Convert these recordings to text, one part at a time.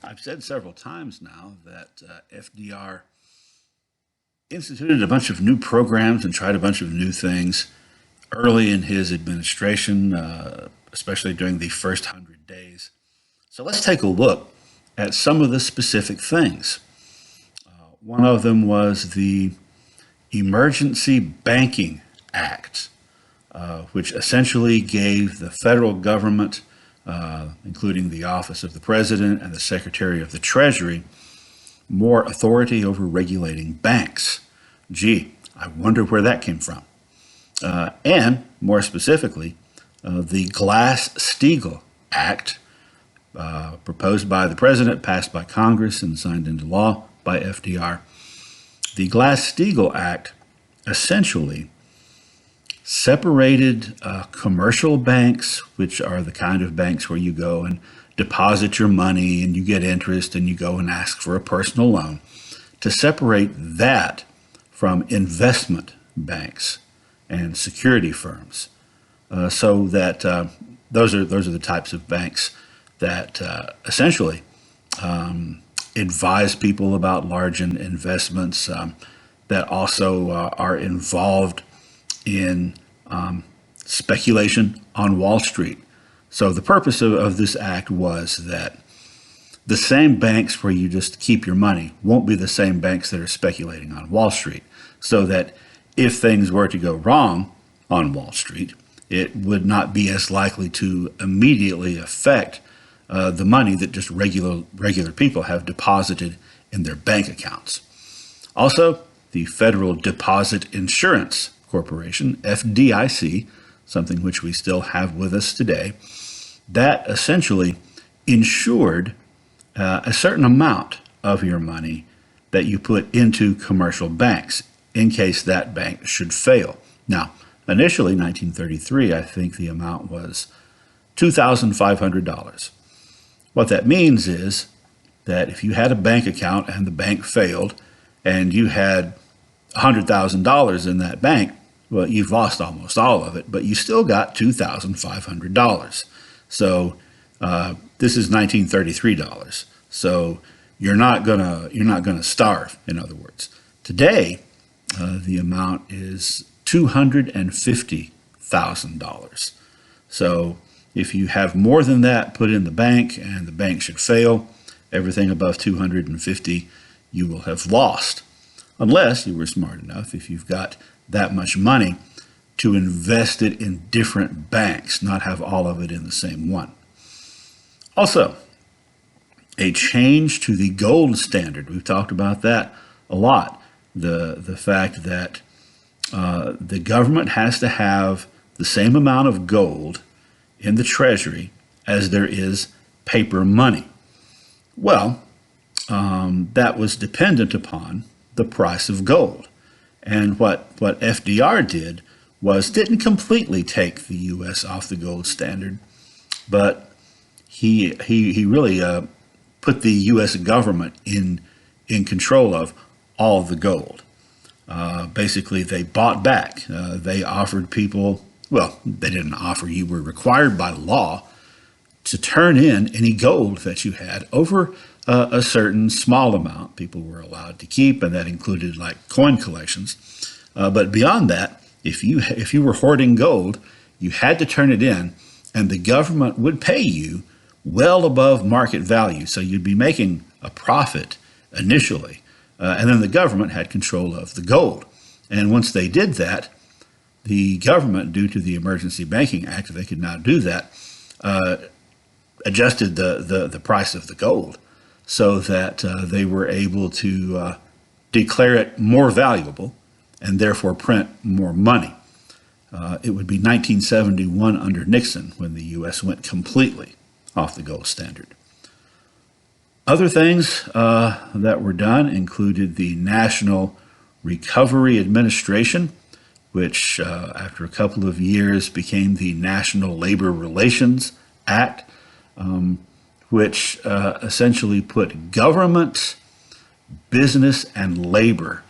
I've said several times now that FDR instituted a bunch of new programs and tried a bunch of new things early in his administration, especially during the first 100 days. So let's take a look at some of the specific things. One of them was the Emergency Banking Act, which essentially gave the federal government, including the Office of the President and the Secretary of the Treasury, more authority over regulating banks. Gee, I wonder where that came from. And more specifically, the Glass-Steagall Act, proposed by the President, passed by Congress, and signed into law by FDR. The Glass-Steagall Act essentially separated commercial banks, which are the kind of banks where you go and deposit your money and you get interest and you go and ask for a personal loan, to separate that from investment banks and security firms, so that those are the types of banks that essentially advise people about large investments, that also are involved in speculation on Wall Street. So the purpose of this act was that the same banks where you just keep your money won't be the same banks that are speculating on Wall Street, so that if things were to go wrong on Wall Street, it would not be as likely to immediately affect the money that just regular people have deposited in their bank accounts. Also, the Federal Deposit Insurance Corporation, FDIC, something which we still have with us today, that essentially insured a certain amount of your money that you put into commercial banks in case that bank should fail. Now, initially, 1933, I think the amount was $2,500. What that means is that if you had a bank account and the bank failed and you had $100,000 in that bank, well, you've lost almost all of it, but you still got $2,500. So this is 1933 dollars. So you're not gonna starve. In other words, today the amount is $250,000. So if you have more than that put in the bank and the bank should fail, everything above 250 you will have lost, unless you were smart enough, if you've got that much money, to invest it in different banks, not have all of it in the same one. Also, a change to the gold standard. We've talked about that a lot. The fact that the government has to have the same amount of gold in the Treasury as there is paper money. Well, that was dependent upon the price of gold. And what FDR did was didn't completely take the U.S. off the gold standard, but he really put the U.S. government in control of all the gold. Basically, they bought back. They offered people, well, they didn't offer, you were required by law to turn in any gold that you had over a certain small amount people were allowed to keep, and that included like coin collections. But beyond that, if you were hoarding gold, you had to turn it in, and the government would pay you well above market value. So you'd be making a profit initially, and then the government had control of the gold. And once they did that, the government, due to the Emergency Banking Act, they could now do that, adjusted the price of the gold so that they were able to declare it more valuable and therefore print more money. It would be 1971 under Nixon when the U.S. went completely off the gold standard. Other things that were done included the National Recovery Administration, which after a couple of years became the National Labor Relations Act, which essentially put government, business, and labor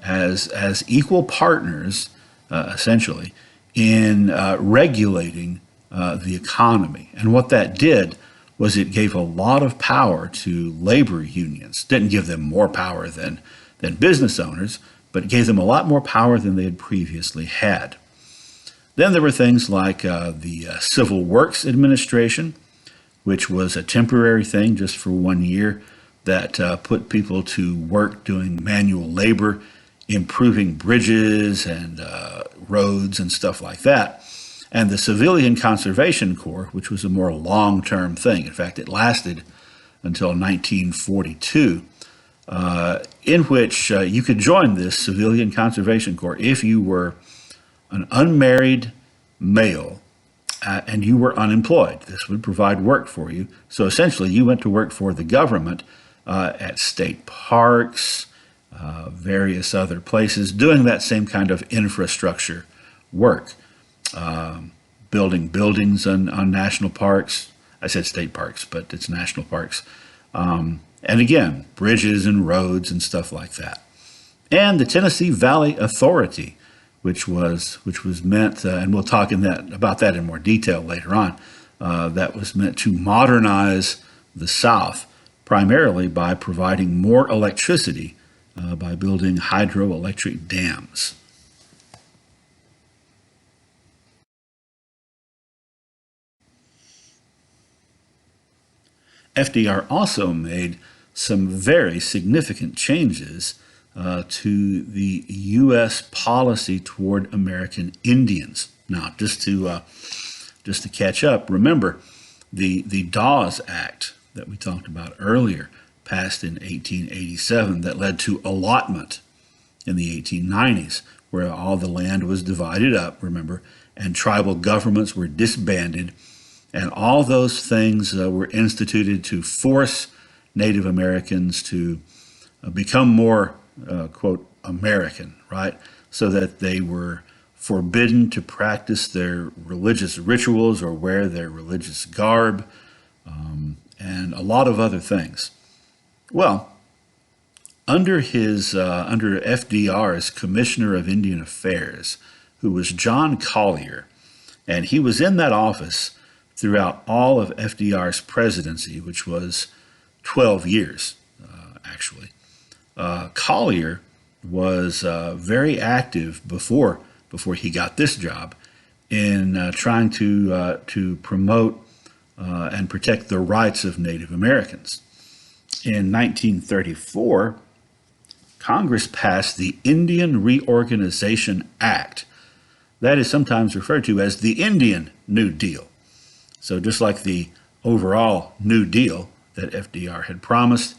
as equal partners, essentially, in regulating the economy. And what that did was it gave a lot of power to labor unions. Didn't give them more power than business owners, but it gave them a lot more power than they had previously had. Then there were things like the Civil Works Administration, which was a temporary thing just for 1 year that put people to work doing manual labor, improving bridges and roads and stuff like that. And the Civilian Conservation Corps, which was a more long-term thing. In fact, it lasted until 1942, in which you could join this Civilian Conservation Corps if you were an unmarried male and you were unemployed. This would provide work for you. So essentially, you went to work for the government at state parks, various other places, doing that same kind of infrastructure work. Building buildings on national parks. I said state parks, but it's national parks. And again, bridges and roads and stuff like that. And the Tennessee Valley Authority, which was meant, and we'll talk about that in more detail later on, that was meant to modernize the South, primarily by providing more electricity by building hydroelectric dams. FDR also made some very significant changes to the U.S. policy toward American Indians. Now, just to catch up, remember the Dawes Act that we talked about earlier, passed in 1887, that led to allotment in the 1890s, where all the land was divided up, remember, and tribal governments were disbanded. And all those things were instituted to force Native Americans to become more, quote, American, right? So that they were forbidden to practice their religious rituals or wear their religious garb, and a lot of other things. Well, under FDR's Commissioner of Indian Affairs, who was John Collier, and he was in that office throughout all of FDR's presidency, which was 12 years, actually. Collier was very active before he got this job in trying to promote and protect the rights of Native Americans. In 1934, Congress passed the Indian Reorganization Act. That is sometimes referred to as the Indian New Deal. So just like the overall New Deal that FDR had promised,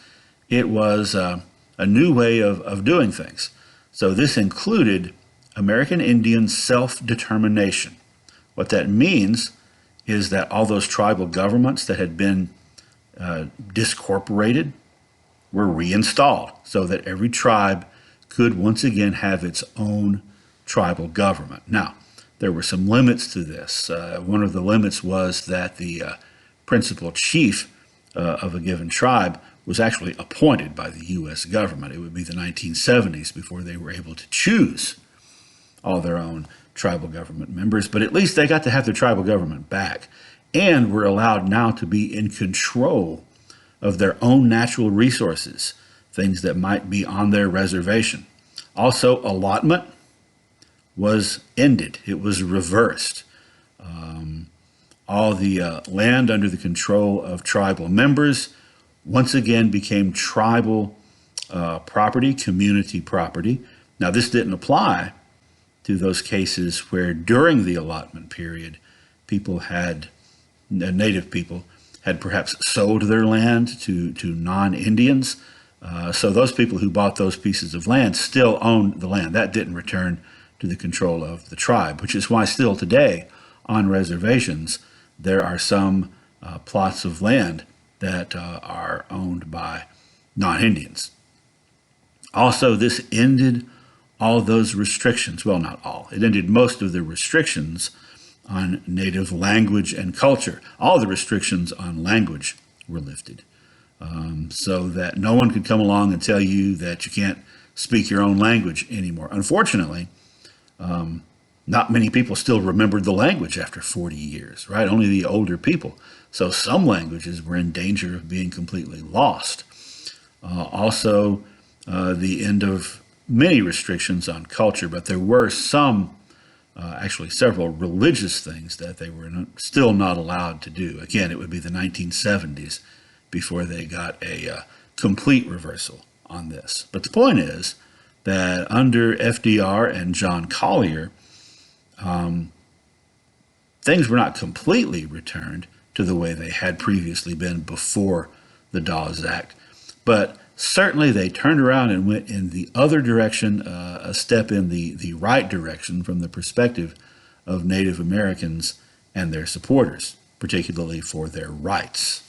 it was a new way of doing things. So this included American Indian self-determination. What that means is that all those tribal governments that had been discorporated were reinstalled so that every tribe could once again have its own tribal government. Now, there were some limits to this. One of the limits was that the principal chief of a given tribe was actually appointed by the U.S. government. It would be the 1970s before they were able to choose all their own tribal government members, but at least they got to have their tribal government back and were allowed now to be in control of their own natural resources, things that might be on their reservation. Also, allotment was ended. It was reversed. All the land under the control of tribal members once again became tribal property, community property. Now, this didn't apply to those cases where during the allotment period, Native people had perhaps sold their land to non-Indians. So those people who bought those pieces of land still owned the land. That didn't return to the control of the tribe, which is why still today on reservations there are some plots of land that are owned by non-Indians. Also, this ended all those restrictions. Well, not all. It ended most of the restrictions on Native language and culture. All the restrictions on language were lifted, so that no one could come along and tell you that you can't speak your own language anymore. Unfortunately, not many people still remembered the language after 40 years, right? Only the older people. So some languages were in danger of being completely lost. Also, the end of many restrictions on culture, but there were some, actually several religious things that they were still not allowed to do. Again, it would be the 1970s before they got a complete reversal on this. But the point is that under FDR and John Collier, things were not completely returned to the way they had previously been before the Dawes Act. But certainly they turned around and went in the other direction, a step in the right direction from the perspective of Native Americans and their supporters, particularly for their rights.